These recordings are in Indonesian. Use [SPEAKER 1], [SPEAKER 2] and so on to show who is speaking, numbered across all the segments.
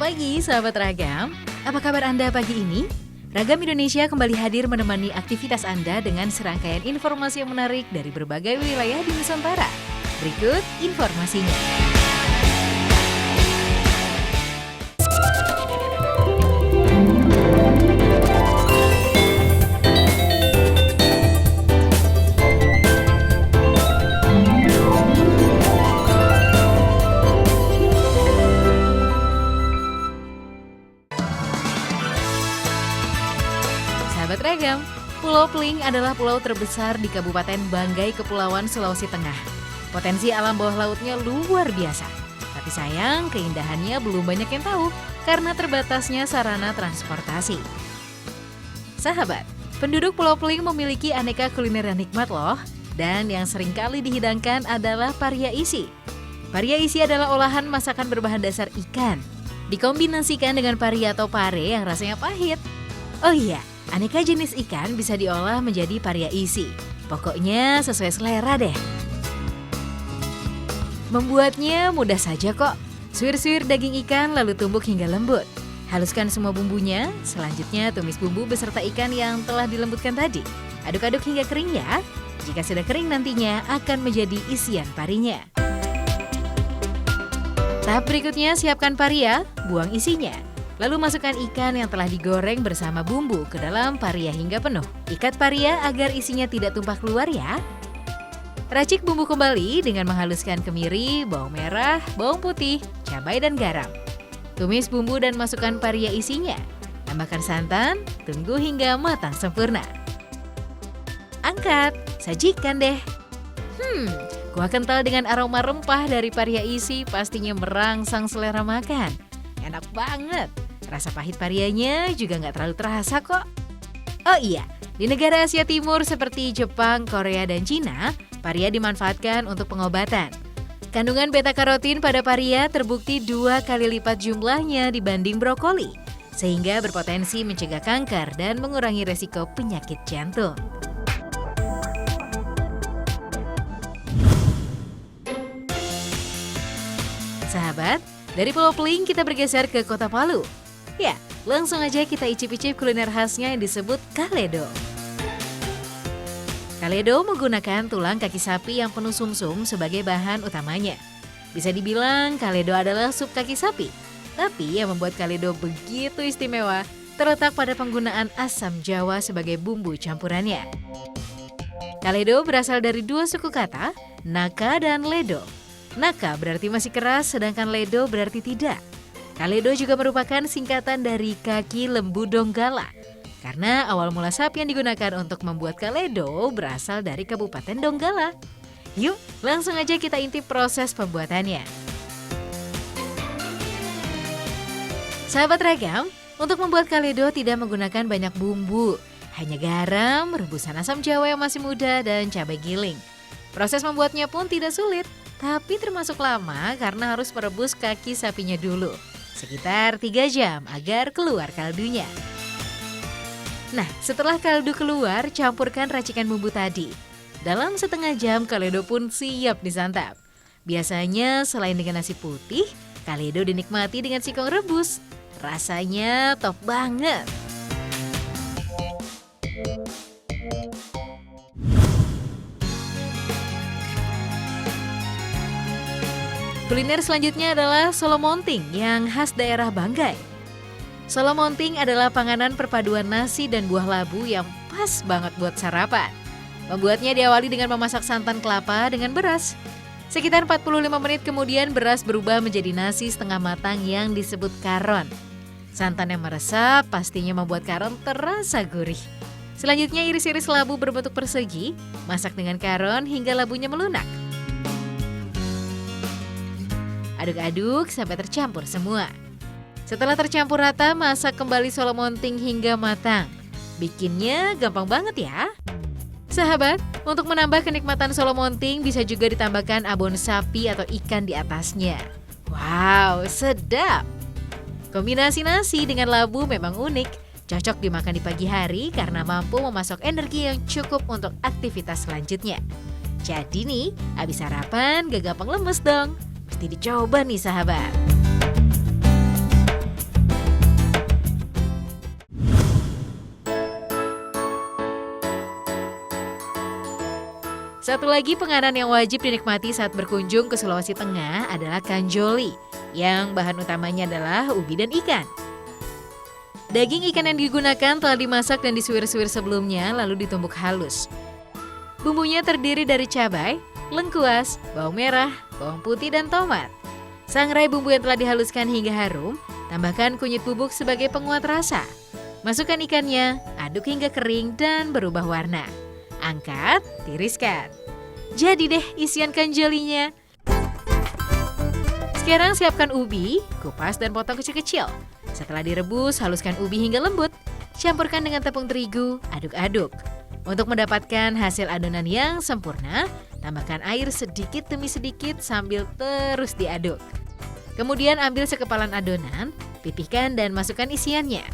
[SPEAKER 1] Selamat pagi sahabat Ragam, apa kabar Anda pagi ini? Ragam Indonesia kembali hadir menemani aktivitas Anda dengan serangkaian informasi yang menarik dari berbagai wilayah di Nusantara. Berikut informasinya. Sahabat Ragam, Pulau Pling adalah pulau terbesar di Kabupaten Banggai, Kepulauan Sulawesi Tengah. Potensi alam bawah lautnya luar biasa. Tapi sayang, keindahannya belum banyak yang tahu karena terbatasnya sarana transportasi. Sahabat, penduduk Pulau Pling memiliki aneka kuliner yang nikmat loh. Dan yang seringkali dihidangkan adalah paria isi. Paria isi adalah olahan masakan berbahan dasar ikan. Dikombinasikan dengan paria atau pare yang rasanya pahit. Oh iya, aneka jenis ikan bisa diolah menjadi paria isi. Pokoknya sesuai selera deh. Membuatnya mudah saja kok. Suir-suir daging ikan lalu tumbuk hingga lembut. Haluskan semua bumbunya, selanjutnya tumis bumbu beserta ikan yang telah dilembutkan tadi. Aduk-aduk hingga kering ya. Jika sudah kering nantinya akan menjadi isian parinya. Tahap berikutnya siapkan paria, buang isinya. Lalu masukkan ikan yang telah digoreng bersama bumbu ke dalam paria hingga penuh. Ikat paria agar isinya tidak tumpah keluar ya. Racik bumbu kembali dengan menghaluskan kemiri, bawang merah, bawang putih, cabai dan garam. Tumis bumbu dan masukkan paria isinya. Tambahkan santan, tunggu hingga matang sempurna. Angkat, sajikan deh. Kuah kental dengan aroma rempah dari paria isi pastinya merangsang selera makan. Enak banget. Rasa pahit parianya juga nggak terlalu terasa kok. Oh iya, di negara Asia Timur seperti Jepang, Korea, dan Cina, paria dimanfaatkan untuk pengobatan. Kandungan beta-karotin pada paria terbukti 2 kali lipat jumlahnya dibanding brokoli, sehingga berpotensi mencegah kanker dan mengurangi resiko penyakit jantung. Sahabat, dari Pulau Pling kita bergeser ke Kota Palu. Ya, langsung aja kita icip-icip kuliner khasnya yang disebut kaledo. Kaledo menggunakan tulang kaki sapi yang penuh sumsum sebagai bahan utamanya. Bisa dibilang kaledo adalah sup kaki sapi. Tapi yang membuat kaledo begitu istimewa terletak pada penggunaan asam jawa sebagai bumbu campurannya. Kaledo berasal dari 2 suku kata, naka dan ledo. Naka berarti masih keras, sedangkan ledo berarti tidak. Kaledo juga merupakan singkatan dari kaki lembu Donggala. Karena awal mula sapi yang digunakan untuk membuat kaledo berasal dari Kabupaten Donggala. Yuk, langsung aja kita intip proses pembuatannya. Sahabat Ragam, untuk membuat kaledo tidak menggunakan banyak bumbu. Hanya garam, rebusan asam jawa yang masih muda, dan cabai giling. Proses membuatnya pun tidak sulit. Tapi termasuk lama karena harus merebus kaki sapinya dulu. Sekitar 3 jam agar keluar kaldunya. Nah, setelah kaldu keluar, campurkan racikan bumbu tadi. Dalam setengah jam, kaledo pun siap disantap. Biasanya selain dengan nasi putih, kaledo dinikmati dengan singkong rebus. Rasanya top banget. Kuliner selanjutnya adalah solomonting yang khas daerah Banggai. Solomonting adalah panganan perpaduan nasi dan buah labu yang pas banget buat sarapan. Membuatnya diawali dengan memasak santan kelapa dengan beras. Sekitar 45 menit kemudian beras berubah menjadi nasi setengah matang yang disebut karon. Santan yang meresap pastinya membuat karon terasa gurih. Selanjutnya iris-iris labu berbentuk persegi, masak dengan karon hingga labunya melunak. Aduk-aduk sampai tercampur semua. Setelah tercampur rata, masak kembali solomonting hingga matang. Bikinnya gampang banget ya. Sahabat, untuk menambah kenikmatan solomonting bisa juga ditambahkan abon sapi atau ikan di atasnya. Wow, sedap! Kombinasi nasi dengan labu memang unik. Cocok dimakan di pagi hari karena mampu memasok energi yang cukup untuk aktivitas selanjutnya. Jadi nih, abis sarapan gak gampang lemes dong. Mesti dicoba nih sahabat. Satu lagi penganan yang wajib dinikmati saat berkunjung ke Sulawesi Tengah adalah kanjoli, yang bahan utamanya adalah ubi dan ikan. Daging ikan yang digunakan telah dimasak dan disuir-suir sebelumnya lalu ditumbuk halus. Bumbunya terdiri dari cabai, lengkuas, bawang merah, bawang putih, dan tomat. Sangrai bumbu yang telah dihaluskan hingga harum, tambahkan kunyit bubuk sebagai penguat rasa. Masukkan ikannya, aduk hingga kering dan berubah warna. Angkat, tiriskan. Jadi deh isian kanjolinya. Sekarang siapkan ubi, kupas dan potong kecil-kecil. Setelah direbus, haluskan ubi hingga lembut. Campurkan dengan tepung terigu, aduk-aduk. Untuk mendapatkan hasil adonan yang sempurna, tambahkan air sedikit demi sedikit sambil terus diaduk. Kemudian ambil sekepalan adonan, pipihkan dan masukkan isiannya.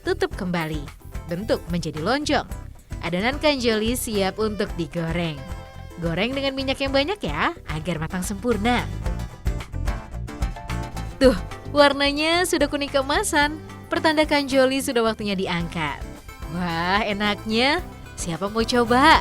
[SPEAKER 1] Tutup kembali, bentuk menjadi lonjong. Adonan kanjoli siap untuk digoreng. Goreng dengan minyak yang banyak ya, agar matang sempurna. Tuh, warnanya sudah kuning keemasan. Pertanda kanjoli sudah waktunya diangkat. Wah, enaknya. Siapa mau coba?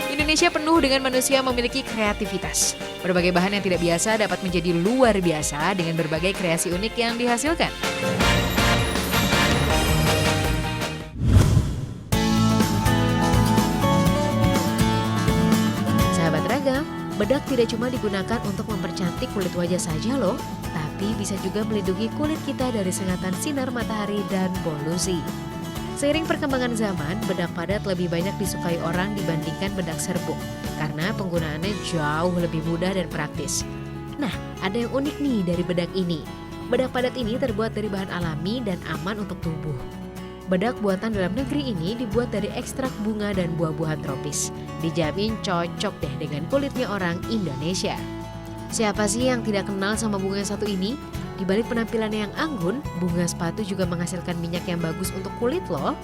[SPEAKER 1] Indonesia penuh dengan manusia yang memiliki kreativitas. Berbagai bahan yang tidak biasa dapat menjadi luar biasa dengan berbagai kreasi unik yang dihasilkan. Sahabat Ragam, bedak tidak cuma digunakan untuk mempercantik kulit wajah saja loh, tapi bisa juga melindungi kulit kita dari sengatan sinar matahari dan polusi. Seiring perkembangan zaman, bedak padat lebih banyak disukai orang dibandingkan bedak serbuk karena penggunaannya jauh lebih mudah dan praktis. Nah, ada yang unik nih dari bedak ini. Bedak padat ini terbuat dari bahan alami dan aman untuk tubuh. Bedak buatan dalam negeri ini dibuat dari ekstrak bunga dan buah-buahan tropis. Dijamin cocok deh dengan kulitnya orang Indonesia. Siapa sih yang tidak kenal sama bunga yang satu ini? Di balik penampilannya yang anggun, bunga sepatu juga menghasilkan minyak yang bagus untuk kulit loh.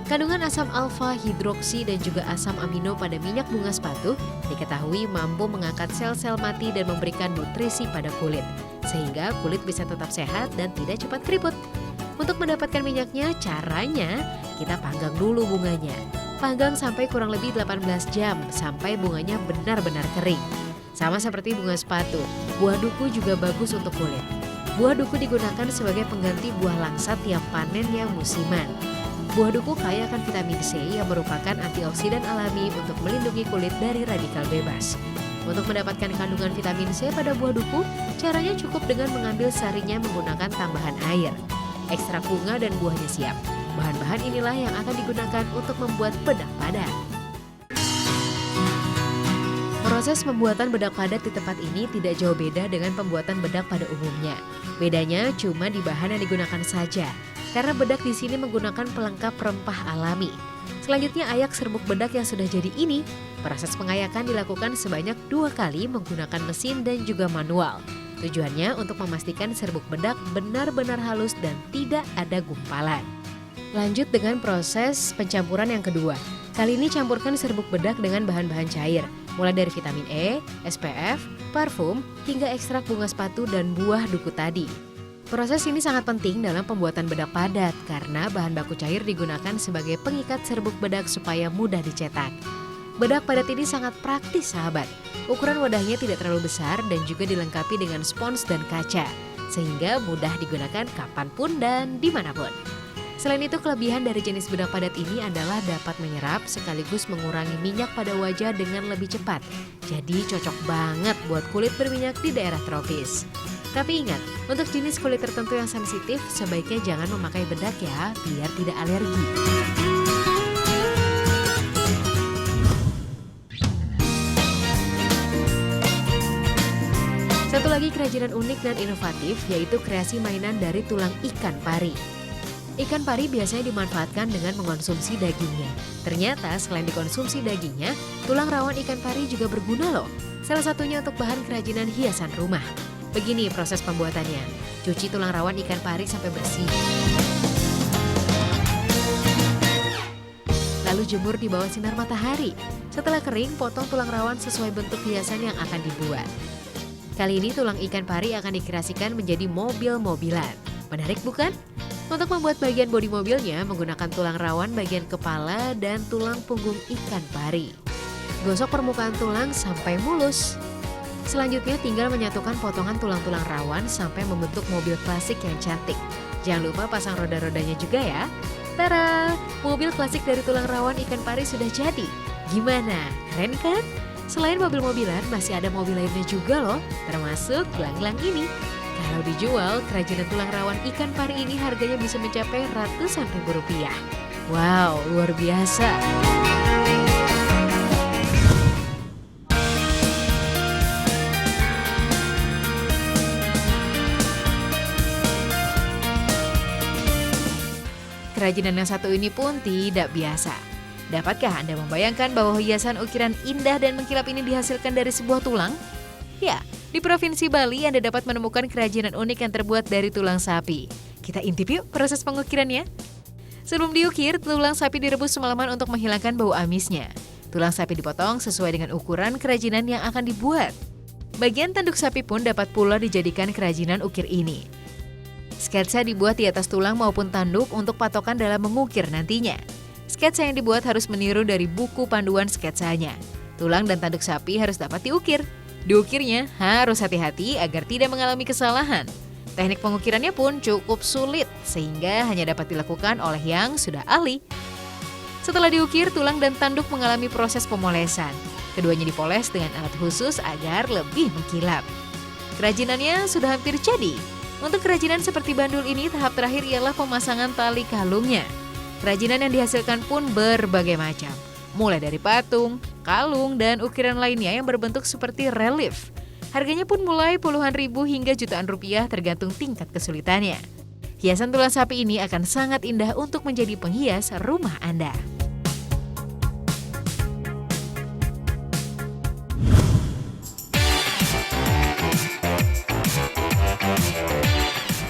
[SPEAKER 1] Kandungan asam alfa, hidroksi, dan juga asam amino pada minyak bunga sepatu diketahui mampu mengangkat sel-sel mati dan memberikan nutrisi pada kulit. Sehingga kulit bisa tetap sehat dan tidak cepat keriput. Untuk mendapatkan minyaknya, caranya kita panggang dulu bunganya. Panggang sampai kurang lebih 18 jam sampai bunganya benar-benar kering. Sama seperti bunga sepatu, buah duku juga bagus untuk kulit. Buah duku digunakan sebagai pengganti buah langsat yang panen yang musiman. Buah duku kaya akan vitamin C yang merupakan antioksidan alami untuk melindungi kulit dari radikal bebas. Untuk mendapatkan kandungan vitamin C pada buah duku, caranya cukup dengan mengambil sarinya menggunakan tambahan air. Ekstrak bunga dan buahnya siap. Bahan-bahan inilah yang akan digunakan untuk membuat bedak padat. Proses pembuatan bedak padat di tempat ini tidak jauh beda dengan pembuatan bedak pada umumnya. Bedanya cuma di bahan yang digunakan saja, karena bedak di sini menggunakan pelengkap rempah alami. Selanjutnya ayak serbuk bedak yang sudah jadi ini. Proses pengayakan dilakukan sebanyak 2 kali menggunakan mesin dan juga manual. Tujuannya untuk memastikan serbuk bedak benar-benar halus dan tidak ada gumpalan. Lanjut dengan proses pencampuran yang kedua. Kali ini campurkan serbuk bedak dengan bahan-bahan cair, mulai dari vitamin E, SPF, parfum, hingga ekstrak bunga sepatu dan buah duku tadi. Proses ini sangat penting dalam pembuatan bedak padat karena bahan baku cair digunakan sebagai pengikat serbuk bedak supaya mudah dicetak. Bedak padat ini sangat praktis sahabat. Ukuran wadahnya tidak terlalu besar dan juga dilengkapi dengan spons dan kaca, sehingga mudah digunakan kapanpun dan dimanapun. Selain itu, kelebihan dari jenis bedak padat ini adalah dapat menyerap sekaligus mengurangi minyak pada wajah dengan lebih cepat. Jadi cocok banget buat kulit berminyak di daerah tropis. Tapi ingat, untuk jenis kulit tertentu yang sensitif, sebaiknya jangan memakai bedak ya, biar tidak alergi. Satu lagi kerajinan unik dan inovatif, yaitu kreasi mainan dari tulang ikan pari. Ikan pari biasanya dimanfaatkan dengan mengonsumsi dagingnya. Ternyata selain dikonsumsi dagingnya, tulang rawan ikan pari juga berguna loh. Salah satunya untuk bahan kerajinan hiasan rumah. Begini proses pembuatannya. Cuci tulang rawan ikan pari sampai bersih. Lalu jemur di bawah sinar matahari. Setelah kering, potong tulang rawan sesuai bentuk hiasan yang akan dibuat. Kali ini tulang ikan pari akan dikreasikan menjadi mobil-mobilan. Menarik bukan? Untuk membuat bagian bodi mobilnya menggunakan tulang rawan bagian kepala dan tulang punggung ikan pari. Gosok permukaan tulang sampai mulus. Selanjutnya tinggal menyatukan potongan tulang-tulang rawan sampai membentuk mobil klasik yang cantik. Jangan lupa pasang roda-rodanya juga ya. Tara, mobil klasik dari tulang rawan ikan pari sudah jadi. Gimana? Keren kan? Selain mobil-mobilan, masih ada mobil lainnya juga loh, termasuk gelang-gelang ini. Kalau dijual, kerajinan tulang rawan ikan pari ini harganya bisa mencapai ratusan ribu rupiah. Wow, luar biasa. Kerajinan yang satu ini pun tidak biasa. Dapatkah Anda membayangkan bahwa hiasan ukiran indah dan mengkilap ini dihasilkan dari sebuah tulang? Ya, di Provinsi Bali Anda dapat menemukan kerajinan unik yang terbuat dari tulang sapi. Kita intip yuk proses pengukirannya. Sebelum diukir, tulang sapi direbus semalaman untuk menghilangkan bau amisnya. Tulang sapi dipotong sesuai dengan ukuran kerajinan yang akan dibuat. Bagian tanduk sapi pun dapat pula dijadikan kerajinan ukir ini. Sketsa dibuat di atas tulang maupun tanduk untuk patokan dalam mengukir nantinya. Sketsa yang dibuat harus meniru dari buku panduan sketsanya. Tulang dan tanduk sapi harus dapat diukir. Diukirnya harus hati-hati agar tidak mengalami kesalahan. Teknik pengukirannya pun cukup sulit sehingga hanya dapat dilakukan oleh yang sudah ahli. Setelah diukir, tulang dan tanduk mengalami proses pemolesan. Keduanya dipoles dengan alat khusus agar lebih mengkilap. Kerajinannya sudah hampir jadi. Untuk kerajinan seperti bandul ini, tahap terakhir ialah pemasangan tali kalungnya. Kerajinan yang dihasilkan pun berbagai macam. Mulai dari patung, kalung, dan ukiran lainnya yang berbentuk seperti relief. Harganya pun mulai puluhan ribu hingga jutaan rupiah tergantung tingkat kesulitannya. Hiasan tulang sapi ini akan sangat indah untuk menjadi penghias rumah Anda.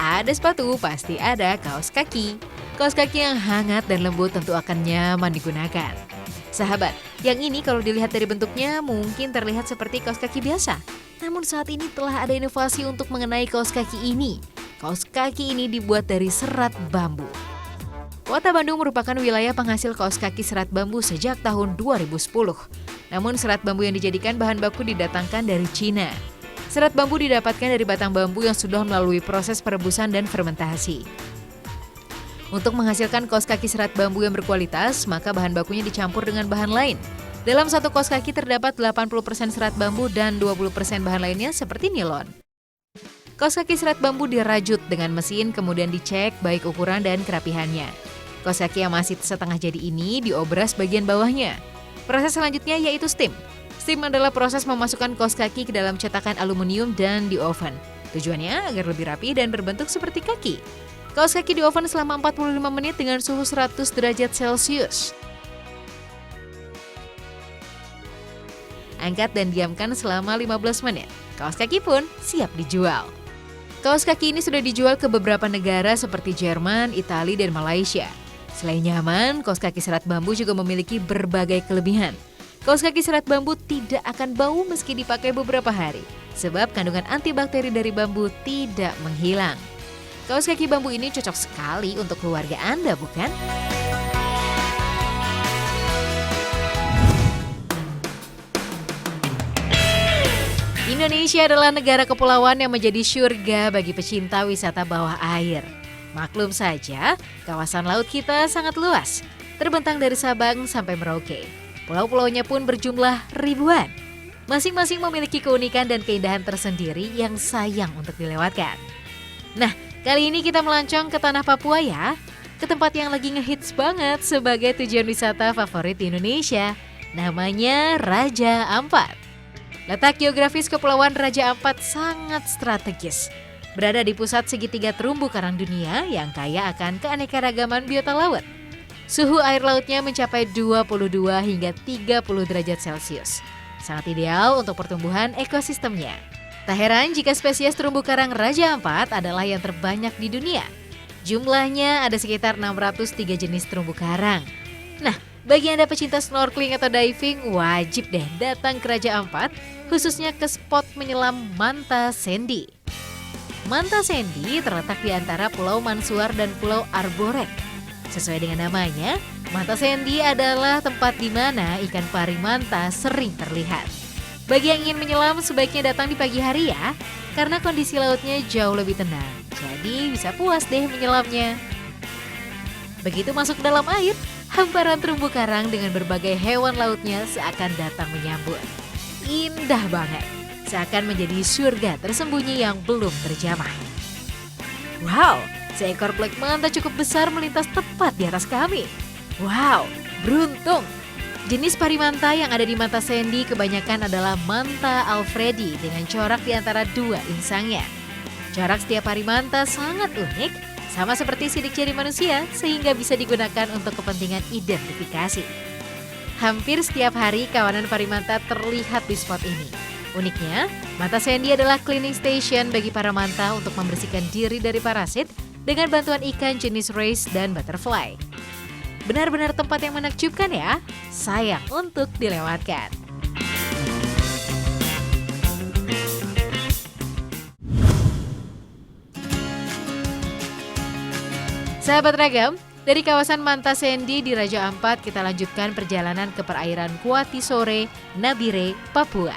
[SPEAKER 1] Ada sepatu, pasti ada kaos kaki. Kaos kaki yang hangat dan lembut tentu akan nyaman digunakan. Sahabat, yang ini kalau dilihat dari bentuknya mungkin terlihat seperti kaos kaki biasa. Namun saat ini telah ada inovasi untuk mengenai kaos kaki ini. Kaos kaki ini dibuat dari serat bambu. Kota Bandung merupakan wilayah penghasil kaos kaki serat bambu sejak tahun 2010. Namun serat bambu yang dijadikan bahan baku didatangkan dari Cina. Serat bambu didapatkan dari batang bambu yang sudah melalui proses perebusan dan fermentasi. Untuk menghasilkan kaos kaki serat bambu yang berkualitas, maka bahan bakunya dicampur dengan bahan lain. Dalam satu kaos kaki terdapat 80% serat bambu dan 20% bahan lainnya seperti nilon. Kaos kaki serat bambu dirajut dengan mesin kemudian dicek baik ukuran dan kerapihannya. Kaos kaki yang masih setengah jadi ini diobras bagian bawahnya. Proses selanjutnya yaitu steam. Steam adalah proses memasukkan kaos kaki ke dalam cetakan aluminium dan di oven. Tujuannya agar lebih rapi dan berbentuk seperti kaki. Kaos kaki di oven selama 45 menit dengan suhu 100 derajat Celcius. Angkat dan diamkan selama 15 menit. Kaos kaki pun siap dijual. Kaos kaki ini sudah dijual ke beberapa negara seperti Jerman, Italia, dan Malaysia. Selain nyaman, kaos kaki serat bambu juga memiliki berbagai kelebihan. Kaos kaki serat bambu tidak akan bau meski dipakai beberapa hari, sebab kandungan antibakteri dari bambu tidak menghilang. Kaos kaki bambu ini cocok sekali untuk keluarga Anda, bukan? Indonesia adalah negara kepulauan yang menjadi surga bagi pecinta wisata bawah air. Maklum saja, kawasan laut kita sangat luas, terbentang dari Sabang sampai Merauke. Pulau-pulaunya pun berjumlah ribuan. Masing-masing memiliki keunikan dan keindahan tersendiri yang sayang untuk dilewatkan. Nah, kali ini kita melancong ke tanah Papua ya, ke tempat yang lagi ngehits banget sebagai tujuan wisata favorit di Indonesia. Namanya Raja Ampat. Letak geografis Kepulauan Raja Ampat sangat strategis. Berada di pusat segitiga terumbu karang dunia yang kaya akan keanekaragaman biota laut. Suhu air lautnya mencapai 22 hingga 30 derajat Celcius. Sangat ideal untuk pertumbuhan ekosistemnya. Tak heran jika spesies terumbu karang Raja Ampat adalah yang terbanyak di dunia. Jumlahnya ada sekitar 603 jenis terumbu karang. Nah, bagi Anda pecinta snorkeling atau diving, wajib deh datang ke Raja Ampat, khususnya ke spot menyelam Manta Sandy. Manta Sandy terletak di antara Pulau Mansuar dan Pulau Arborek. Sesuai dengan namanya, Manta Sandy adalah tempat di mana ikan pari manta sering terlihat. Bagi yang ingin menyelam sebaiknya datang di pagi hari ya, karena kondisi lautnya jauh lebih tenang. Jadi bisa puas deh menyelamnya. Begitu masuk ke dalam air, hamparan terumbu karang dengan berbagai hewan lautnya seakan datang menyambut. Indah banget, seakan menjadi surga tersembunyi yang belum terjamah. Wow, seekor black manta cukup besar melintas tepat di atas kami. Wow, beruntung. Jenis pari manta yang ada di Manta Sandy kebanyakan adalah Manta alfredi dengan corak di antara dua insangnya. Corak setiap pari manta sangat unik, sama seperti sidik jari manusia sehingga bisa digunakan untuk kepentingan identifikasi. Hampir setiap hari kawanan pari manta terlihat di spot ini. Uniknya, Manta Sandy adalah cleaning station bagi para manta untuk membersihkan diri dari parasit dengan bantuan ikan jenis race dan butterfly. Benar-benar tempat yang menakjubkan ya, sayang untuk dilewatkan. Sahabat Ragam, dari kawasan Manta Sandy di Raja Ampat kita lanjutkan perjalanan ke perairan Kuati Sore, Nabire, Papua.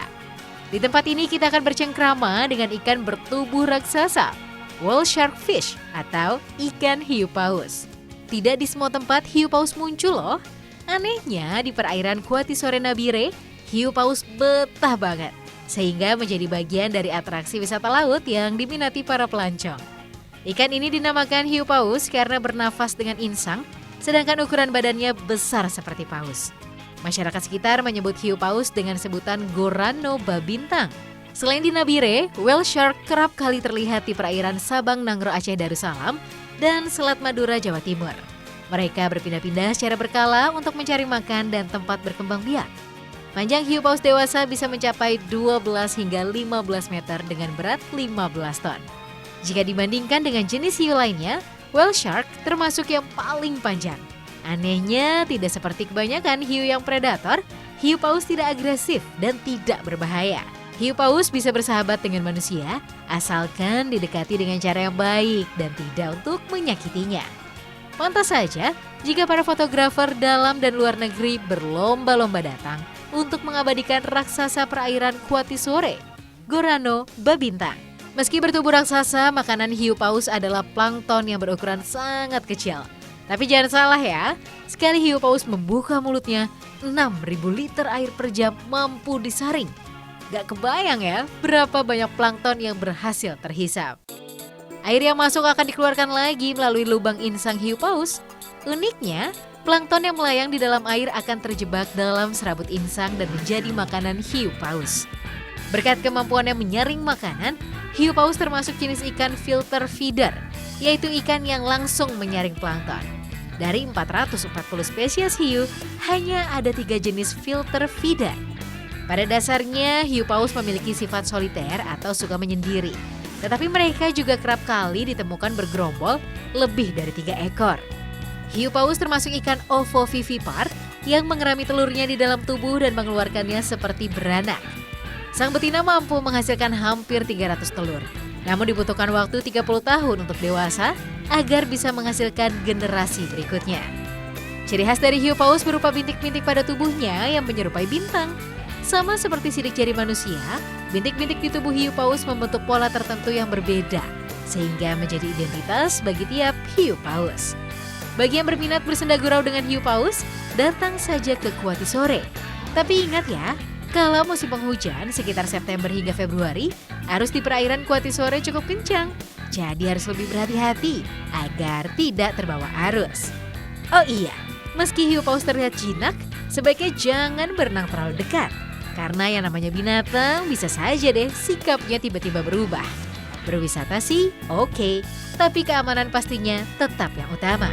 [SPEAKER 1] Di tempat ini kita akan bercengkrama dengan ikan bertubuh raksasa, whale shark fish atau ikan hiu paus. Tidak di semua tempat hiu paus muncul loh. Anehnya di perairan Kuati Sore Nabire, hiu paus betah banget. Sehingga menjadi bagian dari atraksi wisata laut yang diminati para pelancong. Ikan ini dinamakan hiu paus karena bernafas dengan insang, sedangkan ukuran badannya besar seperti paus. Masyarakat sekitar menyebut hiu paus dengan sebutan Gorano babintang. Selain di Nabire, whale shark kerap kali terlihat di perairan Sabang Nangro Aceh Darussalam dan Selat Madura Jawa Timur. Mereka berpindah-pindah secara berkala untuk mencari makan dan tempat berkembang biak. Panjang hiu paus dewasa bisa mencapai 12 hingga 15 meter dengan berat 15 ton. Jika dibandingkan dengan jenis hiu lainnya, whale shark termasuk yang paling panjang. Anehnya, tidak seperti kebanyakan hiu yang predator, hiu paus tidak agresif dan tidak berbahaya. Hiu paus bisa bersahabat dengan manusia, asalkan didekati dengan cara yang baik dan tidak untuk menyakitinya. Pantas saja jika para fotografer dalam dan luar negeri berlomba-lomba datang untuk mengabadikan raksasa perairan Kuati Sore, Gorano babintang. Meski bertubuh raksasa, makanan hiu paus adalah plankton yang berukuran sangat kecil. Tapi jangan salah ya, sekali hiu paus membuka mulutnya, 6.000 liter air per jam mampu disaring. Gak kebayang ya berapa banyak plankton yang berhasil terhisap. Air yang masuk akan dikeluarkan lagi melalui lubang insang hiu paus. Uniknya, plankton yang melayang di dalam air akan terjebak dalam serabut insang dan menjadi makanan hiu paus. Berkat kemampuannya menyaring makanan, hiu paus termasuk jenis ikan filter feeder, yaitu ikan yang langsung menyaring plankton. Dari 440 spesies hiu, hanya ada 3 jenis filter feeder. Pada dasarnya, hiu paus memiliki sifat soliter atau suka menyendiri. Tetapi mereka juga kerap kali ditemukan bergerombol lebih dari 3 ekor. Hiu paus termasuk ikan ovovivipar yang mengerami telurnya di dalam tubuh dan mengeluarkannya seperti beranak. Sang betina mampu menghasilkan hampir 300 telur. Namun dibutuhkan waktu 30 tahun untuk dewasa agar bisa menghasilkan generasi berikutnya. Ciri khas dari hiu paus berupa bintik-bintik pada tubuhnya yang menyerupai bintang. Sama seperti sidik jari manusia, bintik-bintik di tubuh hiu paus membentuk pola tertentu yang berbeda, sehingga menjadi identitas bagi tiap hiu paus. Bagi yang berminat bersenda gurau dengan hiu paus, datang saja ke Kuati Sore. Tapi ingat ya, kalau musim penghujan sekitar September hingga Februari, arus di perairan Kuati Sore cukup kencang. Jadi harus lebih berhati-hati agar tidak terbawa arus. Oh iya, meski hiu paus terlihat jinak, sebaiknya jangan berenang terlalu dekat. Karena yang namanya binatang bisa saja deh sikapnya tiba-tiba berubah. Berwisata sih oke, tapi keamanan pastinya tetap yang utama.